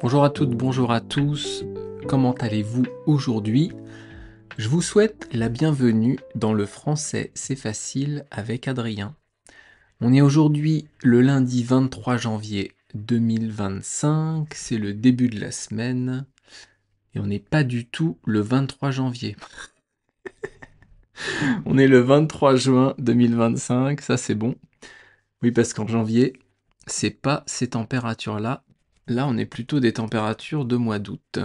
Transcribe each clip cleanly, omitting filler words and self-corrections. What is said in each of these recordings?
Bonjour à toutes, bonjour à tous, comment allez-vous aujourd'hui? Je vous souhaite la bienvenue dans le français c'est facile avec Adrien. On est aujourd'hui le lundi 23 janvier 2025, c'est le début de la semaine et on n'est pas du tout le 23 janvier. On est le 23 juin 2025, ça c'est bon. Oui, parce qu'en janvier, c'est pas ces températures-là. Là, on est plutôt des températures de mois d'août.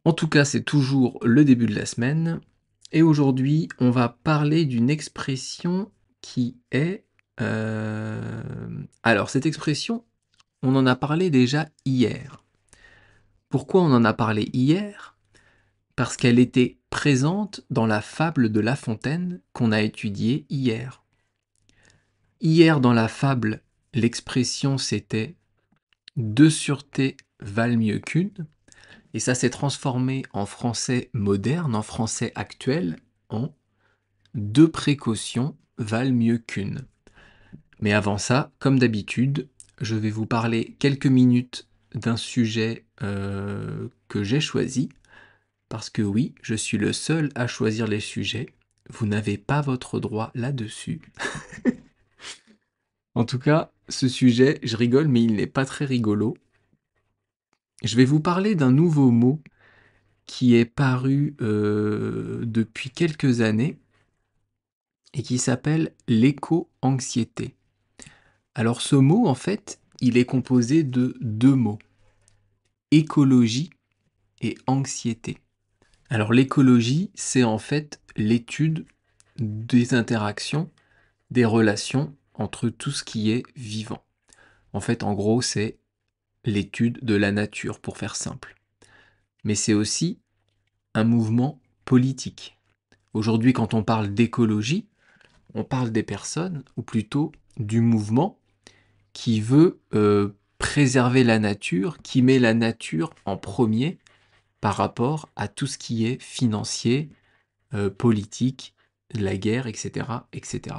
En tout cas, c'est toujours le début de la semaine. Et aujourd'hui, on va parler d'une expression qui est... Alors, cette expression, on en a parlé déjà hier. Pourquoi on en a parlé hier? Parce qu'elle était présente dans la fable de La Fontaine qu'on a étudiée hier. Hier, dans la fable, l'expression c'était deux sûretés valent mieux qu'une. Et ça s'est transformé en français moderne, en français actuel, en deux précautions valent mieux qu'une. Mais avant ça, comme d'habitude, je vais vous parler quelques minutes d'un sujet que j'ai choisi, parce que oui, je suis le seul à choisir les sujets. Vous n'avez pas votre droit là-dessus. En tout cas, ce sujet, je rigole, mais il n'est pas très rigolo. Je vais vous parler d'un nouveau mot qui est paru depuis quelques années et qui s'appelle l'éco-anxiété. Alors ce mot, en fait, il est composé de deux mots, écologie et anxiété. Alors l'écologie, c'est en fait l'étude des interactions, des relations entre tout ce qui est vivant. En fait, en gros, c'est l'étude de la nature, pour faire simple. Mais c'est aussi un mouvement politique. Aujourd'hui, quand on parle d'écologie, on parle des personnes, ou plutôt du mouvement qui veut préserver la nature, qui met la nature en premier par rapport à tout ce qui est financier, politique, la guerre, etc., etc.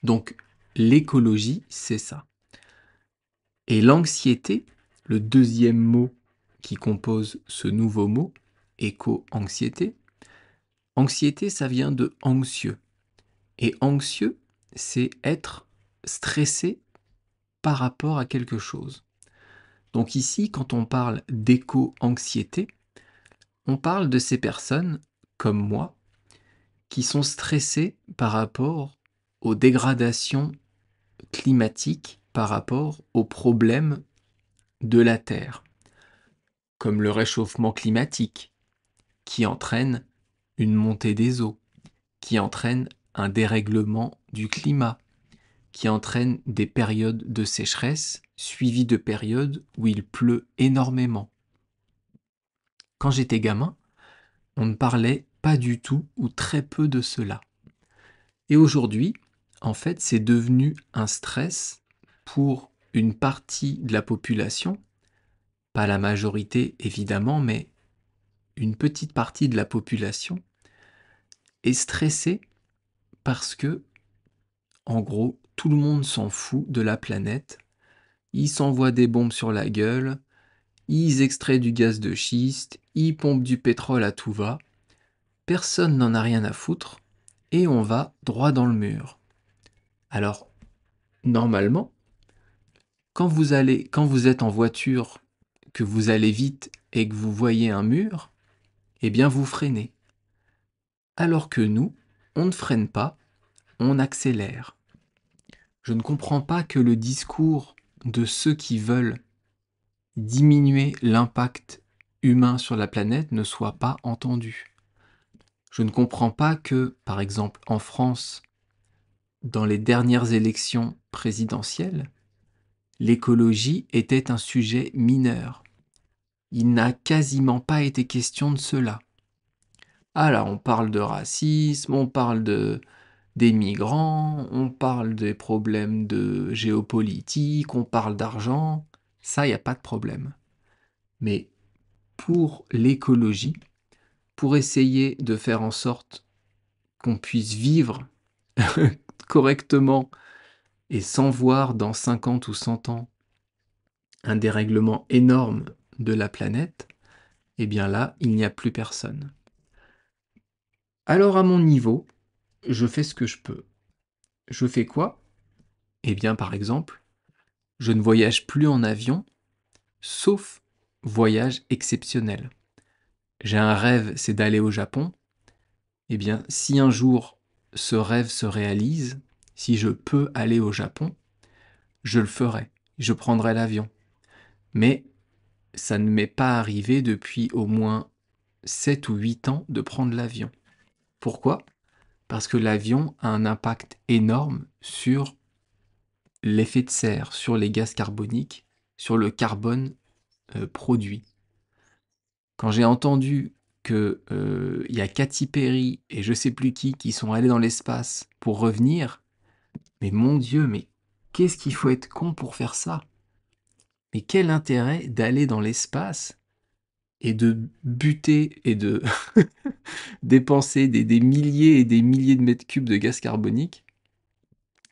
Donc l'écologie, c'est ça. Et l'anxiété, le deuxième mot qui compose ce nouveau mot, éco-anxiété, anxiété, ça vient de anxieux. Et anxieux, c'est être stressé par rapport à quelque chose. Donc ici, quand on parle d'éco-anxiété, on parle de ces personnes, comme moi, qui sont stressées par rapport aux dégradations climatiques, par rapport aux problèmes de la Terre, comme le réchauffement climatique, qui entraîne une montée des eaux, qui entraîne un dérèglement du climat, qui entraîne des périodes de sécheresse suivies de périodes où il pleut énormément. Quand j'étais gamin, on ne parlait pas du tout ou très peu de cela. Et aujourd'hui, en fait, c'est devenu un stress pour une partie de la population, pas la majorité évidemment, mais une petite partie de la population est stressée parce que, en gros, tout le monde s'en fout de la planète, ils s'envoient des bombes sur la gueule, ils extraient du gaz de schiste, ils pompent du pétrole à tout va, personne n'en a rien à foutre, et on va droit dans le mur. Alors, normalement, quand vous êtes en voiture, que vous allez vite et que vous voyez un mur, eh bien vous freinez. Alors que nous, on ne freine pas, on accélère. Je ne comprends pas que le discours de ceux qui veulent diminuer l'impact humain sur la planète ne soit pas entendu. Je ne comprends pas que, par exemple, en France, dans les dernières élections présidentielles, l'écologie était un sujet mineur. Il n'a quasiment pas été question de cela. Alors, on parle de racisme, on parle des migrants, on parle des problèmes de géopolitique, on parle d'argent. Ça, il n'y a pas de problème. Mais pour l'écologie, pour essayer de faire en sorte qu'on puisse vivre correctement et sans voir dans 50 ou 100 ans un dérèglement énorme de la planète, eh bien là, il n'y a plus personne. Alors à mon niveau, je fais ce que je peux. Je fais quoi? Eh bien par exemple, je ne voyage plus en avion, sauf voyage exceptionnel. J'ai un rêve, c'est d'aller au Japon. Eh bien, si un jour ce rêve se réalise, si je peux aller au Japon, je le ferai. Je prendrai l'avion. Mais ça ne m'est pas arrivé depuis au moins 7 ou 8 ans de prendre l'avion. Pourquoi? Parce que l'avion a un impact énorme sur l'effet de serre, sur les gaz carboniques, sur le carbone produit. Quand j'ai entendu que y a Katy Perry et je sais plus qui sont allés dans l'espace pour revenir, mais mon Dieu, mais qu'est-ce qu'il faut être con pour faire ça? Mais quel intérêt d'aller dans l'espace et de buter et de dépenser des milliers et des milliers de mètres cubes de gaz carbonique,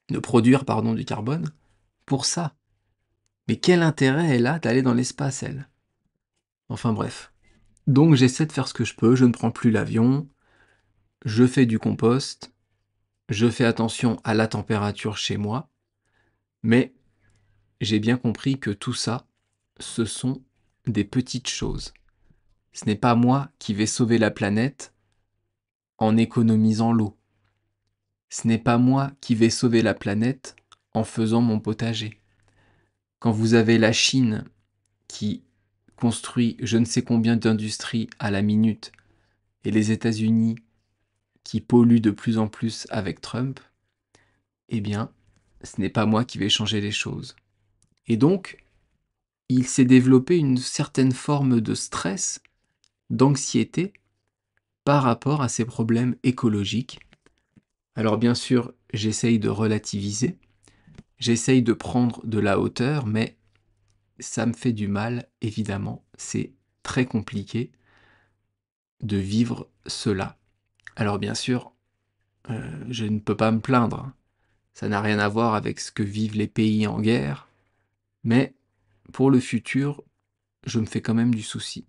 de produire, pardon, du carbone, pour ça? Mais quel intérêt elle a d'aller dans l'espace, elle? Enfin bref. Donc j'essaie de faire ce que je peux, je ne prends plus l'avion, je fais du compost, je fais attention à la température chez moi, mais j'ai bien compris que tout ça, ce sont des petites choses. Ce n'est pas moi qui vais sauver la planète en économisant l'eau. Ce n'est pas moi qui vais sauver la planète en faisant mon potager. Quand vous avez la Chine qui construit je ne sais combien d'industries à la minute et les États-Unis qui polluent de plus en plus avec Trump, eh bien, ce n'est pas moi qui vais changer les choses. Et donc, il s'est développé une certaine forme de stress, d'anxiété par rapport à ces problèmes écologiques. Alors bien sûr, j'essaye de relativiser, j'essaye de prendre de la hauteur, mais ça me fait du mal, évidemment. C'est très compliqué de vivre cela. Alors bien sûr, je ne peux pas me plaindre. Ça n'a rien à voir avec ce que vivent les pays en guerre, mais pour le futur, je me fais quand même du souci.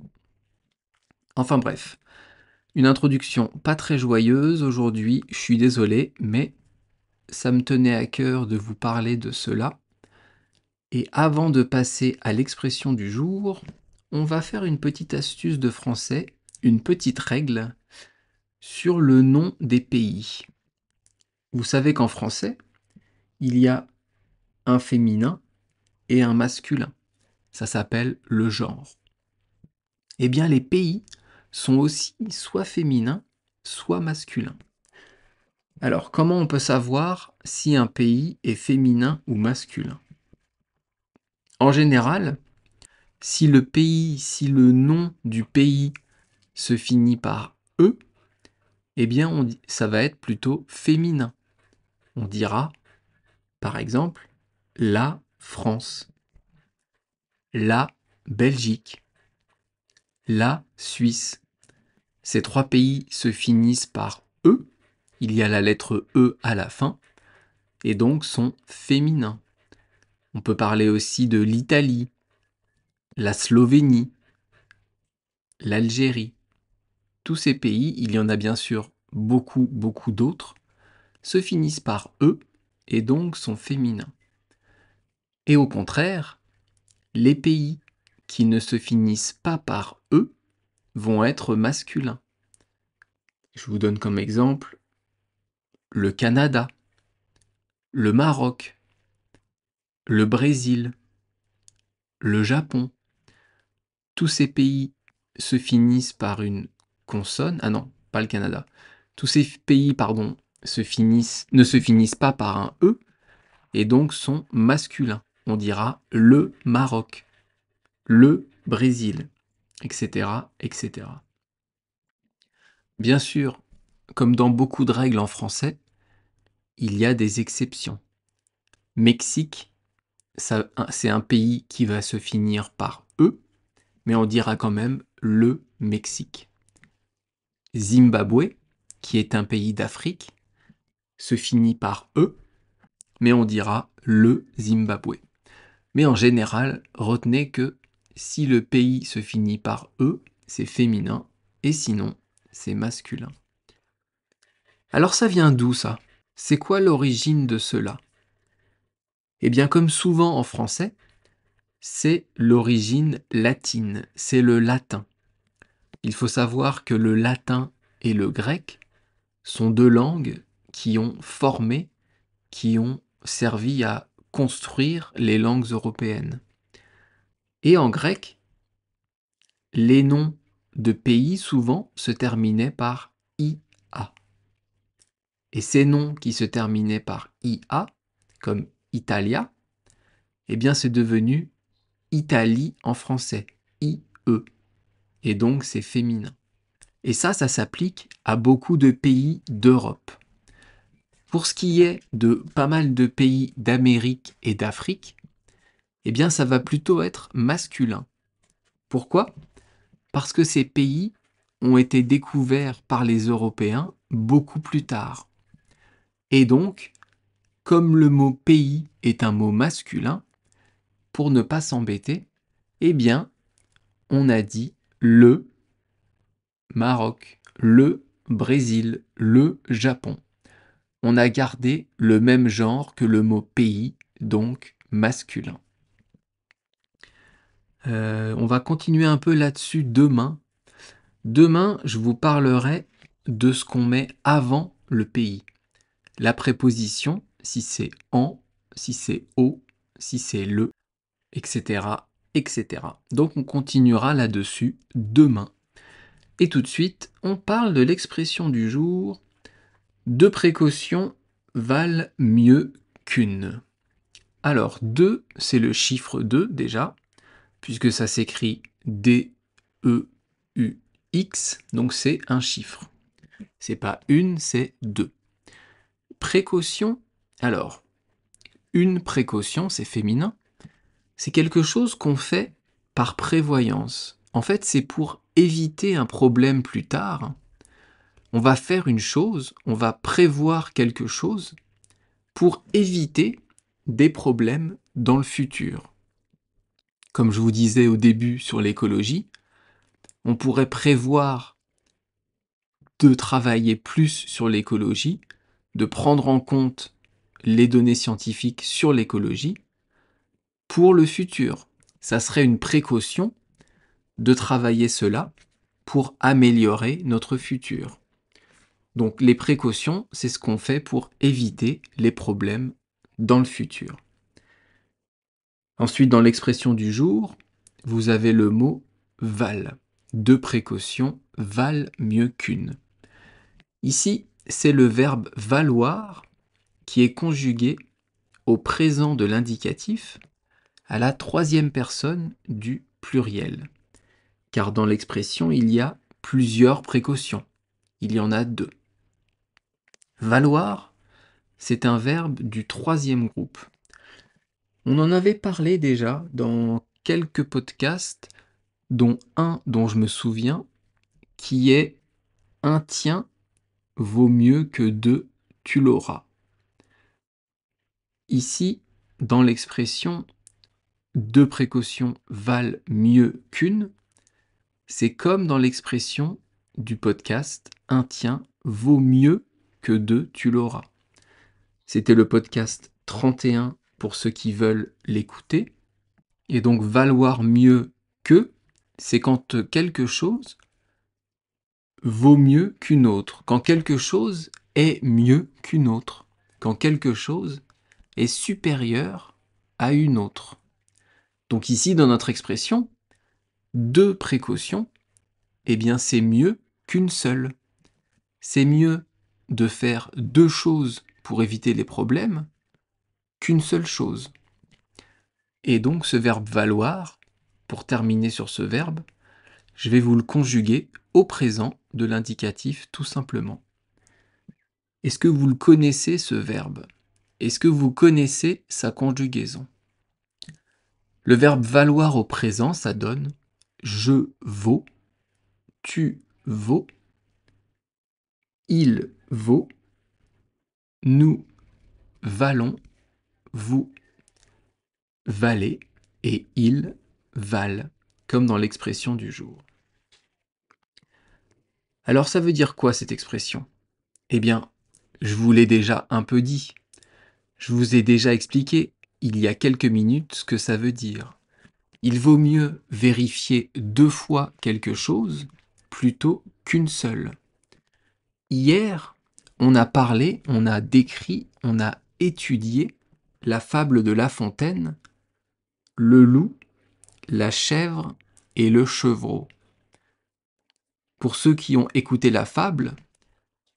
Enfin bref, une introduction pas très joyeuse aujourd'hui, je suis désolé, mais ça me tenait à cœur de vous parler de cela. Et avant de passer à l'expression du jour, on va faire une petite astuce de français, une petite règle sur le nom des pays. Vous savez qu'en français, il y a un féminin et un masculin. Ça s'appelle le genre. Eh bien, les pays sont aussi soit féminins, soit masculins. Alors, comment on peut savoir si un pays est féminin ou masculin? En général, si le nom du pays se finit par E, eh bien, ça va être plutôt féminin. On dira, par exemple, la France, la Belgique, la Suisse. Ces trois pays se finissent par E, il y a la lettre E à la fin, et donc sont féminins. On peut parler aussi de l'Italie, la Slovénie, l'Algérie. Tous ces pays, il y en a bien sûr beaucoup, beaucoup d'autres, se finissent par E et donc sont féminins. Et au contraire, les pays qui ne se finissent pas par E vont être masculins. Je vous donne comme exemple le Canada, le Maroc, le Brésil, le Japon. Tous ces pays se finissent par une consonne. Ah non, pas le Canada. Tous ces pays, pardon, ne se finissent pas par un E et donc sont masculins. On dira le Maroc, le Brésil, etc., etc. Bien sûr, comme dans beaucoup de règles en français, il y a des exceptions. Mexique, c'est un pays qui va se finir par E, mais on dira quand même le Mexique. Zimbabwe, qui est un pays d'Afrique, se finit par E, mais on dira le Zimbabwe. Mais en général, retenez que si le pays se finit par E, c'est féminin, et sinon, c'est masculin. Alors ça vient d'où ça? C'est quoi l'origine de cela? Eh bien, comme souvent en français, c'est l'origine latine, c'est le latin. Il faut savoir que le latin et le grec sont deux langues qui ont formé, qui ont servi à construire les langues européennes. Et en grec, les noms de pays souvent se terminaient par IA. Et ces noms qui se terminaient par IA, comme Italia, eh bien c'est devenu Italie en français, IE. Et donc c'est féminin. Et ça s'applique à beaucoup de pays d'Europe. Pour ce qui est de pas mal de pays d'Amérique et d'Afrique, eh bien ça va plutôt être masculin. Pourquoi? Parce que ces pays ont été découverts par les Européens beaucoup plus tard. Et donc, comme le mot pays est un mot masculin, pour ne pas s'embêter, eh bien, on a dit le Maroc, le Brésil, le Japon. On a gardé le même genre que le mot pays, donc masculin. On va continuer un peu là-dessus demain. Demain, je vous parlerai de ce qu'on met avant le pays. La préposition, si c'est en, si c'est au, si c'est le, etc., etc. Donc on continuera là-dessus demain. Et tout de suite, on parle de l'expression du jour. Deux précautions valent mieux qu'une. Alors 2, c'est le chiffre 2 déjà, puisque ça s'écrit D-E-U-X, donc c'est un chiffre. C'est pas une, c'est 2. Précaution, alors, une précaution, c'est féminin, c'est quelque chose qu'on fait par prévoyance. En fait, c'est pour éviter un problème plus tard. On va faire une chose, on va prévoir quelque chose pour éviter des problèmes dans le futur. Comme je vous disais au début sur l'écologie, on pourrait prévoir de travailler plus sur l'écologie, de prendre en compte les données scientifiques sur l'écologie pour le futur. Ça serait une précaution de travailler cela pour améliorer notre futur. Donc les précautions, c'est ce qu'on fait pour éviter les problèmes dans le futur. Ensuite, dans l'expression du jour, vous avez le mot valent. Deux précautions valent mieux qu'une. Ici, c'est le verbe valoir qui est conjugué au présent de l'indicatif à la troisième personne du pluriel. Car dans l'expression, il y a plusieurs précautions. Il y en a deux. Valoir, c'est un verbe du troisième groupe. On en avait parlé déjà dans quelques podcasts, dont un dont je me souviens, qui est un tien vaut mieux que deux tu l'auras. Ici, dans l'expression deux précautions valent mieux qu'une, c'est comme dans l'expression du podcast un tien vaut mieux que deux tu l'auras. C'était le podcast 31 pour ceux qui veulent l'écouter. Et donc valoir mieux que, c'est quand quelque chose vaut mieux qu'une autre, quand quelque chose est mieux qu'une autre, quand quelque chose est supérieur à une autre. Donc ici, dans notre expression, deux précautions, eh bien c'est mieux qu'une seule. C'est mieux de faire deux choses pour éviter les problèmes qu'une seule chose. Et donc ce verbe valoir, pour terminer sur ce verbe, je vais vous le conjuguer au présent de l'indicatif tout simplement. Est-ce que vous le connaissez ce verbe? Est-ce que vous connaissez sa conjugaison? Le verbe valoir au présent, ça donne je vaux, tu vaux, il vaut, nous valons, vous valer et ils valent, comme dans l'expression du jour. Alors ça veut dire quoi cette expression? Eh bien, je vous l'ai déjà un peu dit. Je vous ai déjà expliqué il y a quelques minutes ce que ça veut dire. Il vaut mieux vérifier 2 fois quelque chose plutôt qu'une seule. Hier, on a parlé, on a décrit, on a étudié la fable de La Fontaine, le loup, la chèvre et le chevreau. Pour ceux qui ont écouté la fable,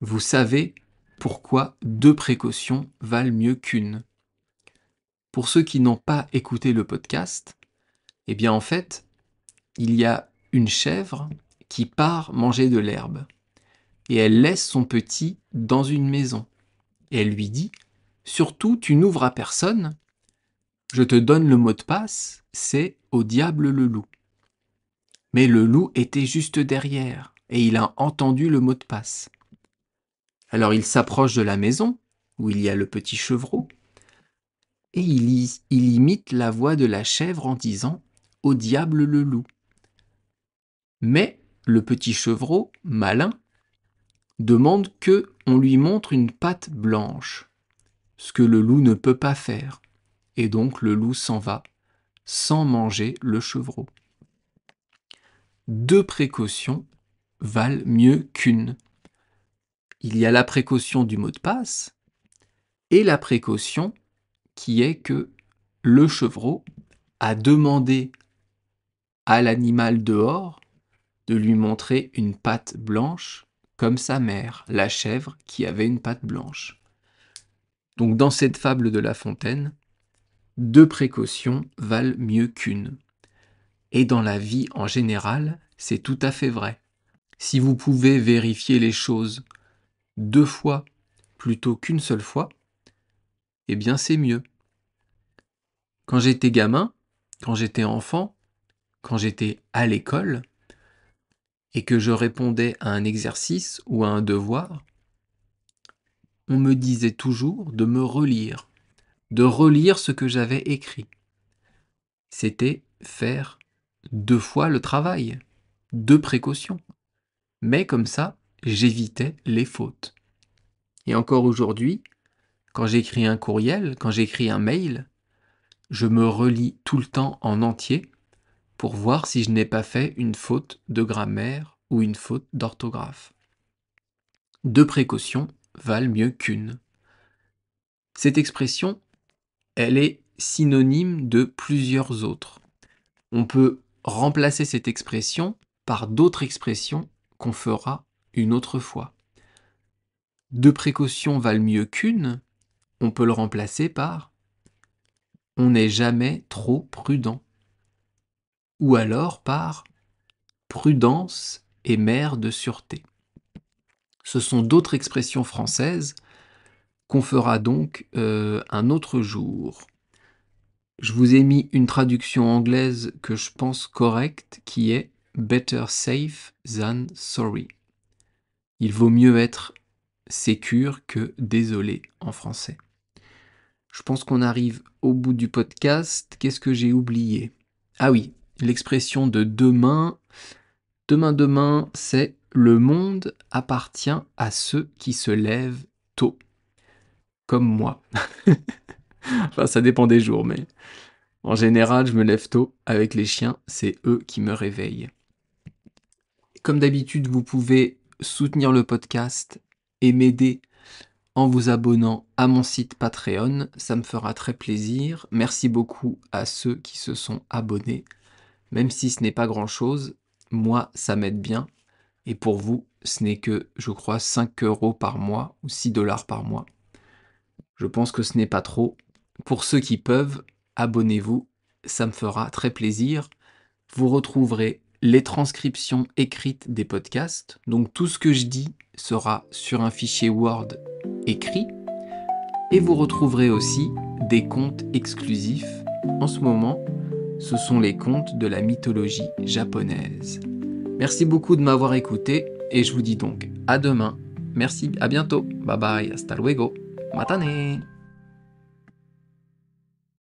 vous savez pourquoi 2 précautions valent mieux qu'une. Pour ceux qui n'ont pas écouté le podcast, eh bien en fait, il y a une chèvre qui part manger de l'herbe. Et elle laisse son petit dans une maison. Et elle lui dit « Surtout, tu n'ouvres à personne, je te donne le mot de passe, c'est au diable le loup. » Mais le loup était juste derrière, et il a entendu le mot de passe. Alors il s'approche de la maison, où il y a le petit chevreau, et il imite la voix de la chèvre en disant « Au diable le loup ». Mais le petit chevreau, malin, demande que on lui montre une patte blanche, ce que le loup ne peut pas faire, et donc le loup s'en va, sans manger le chevreau. 2 précautions valent mieux qu'une. Il y a la précaution du mot de passe, et la précaution qui est que le chevreau a demandé à l'animal dehors de lui montrer une patte blanche comme sa mère, la chèvre qui avait une patte blanche. Donc dans cette fable de La Fontaine, 2 précautions valent mieux qu'une. Et dans la vie en général, c'est tout à fait vrai. Si vous pouvez vérifier les choses 2 fois plutôt qu'une seule fois, eh bien c'est mieux. Quand j'étais gamin, quand j'étais enfant, quand j'étais à l'école, et que je répondais à un exercice ou à un devoir, on me disait toujours de me relire, de relire ce que j'avais écrit. C'était faire 2 fois le travail, 2 précautions. Mais comme ça, j'évitais les fautes. Et encore aujourd'hui, quand j'écris un courriel, quand j'écris un mail, je me relis tout le temps en entier pour voir si je n'ai pas fait une faute de grammaire ou une faute d'orthographe. 2 précautions valent mieux qu'une. Cette expression, elle est synonyme de plusieurs autres. On peut remplacer cette expression par d'autres expressions qu'on fera une autre fois. 2 précautions valent mieux qu'une, on peut le remplacer par « on n'est jamais trop prudent » ou alors par « prudence est mère de sûreté ». Ce sont d'autres expressions françaises qu'on fera donc un autre jour. Je vous ai mis une traduction anglaise que je pense correcte qui est « better safe than sorry ». Il vaut mieux être sécure que désolé en français. Je pense qu'on arrive au bout du podcast. Qu'est-ce que j'ai oublié? Ah oui, l'expression de demain. Demain, c'est « le monde appartient à ceux qui se lèvent tôt ». Comme moi. Enfin, ça dépend des jours, mais en général, je me lève tôt avec les chiens. C'est eux qui me réveillent. Comme d'habitude, vous pouvez soutenir le podcast et m'aider en vous abonnant à mon site Patreon, ça me fera très plaisir. Merci beaucoup à ceux qui se sont abonnés. Même si ce n'est pas grand-chose, moi, ça m'aide bien. Et pour vous, ce n'est que, je crois, 5 € par mois ou 6 $ par mois. Je pense que ce n'est pas trop. Pour ceux qui peuvent, abonnez-vous, ça me fera très plaisir. Vous retrouverez les transcriptions écrites des podcasts. Donc tout ce que je dis sera sur un fichier Word écrit. Et vous retrouverez aussi des contes exclusifs. En ce moment, ce sont les contes de la mythologie japonaise. Merci beaucoup de m'avoir écouté et je vous dis donc à demain. Merci, à bientôt. Bye bye, hasta luego. Matane.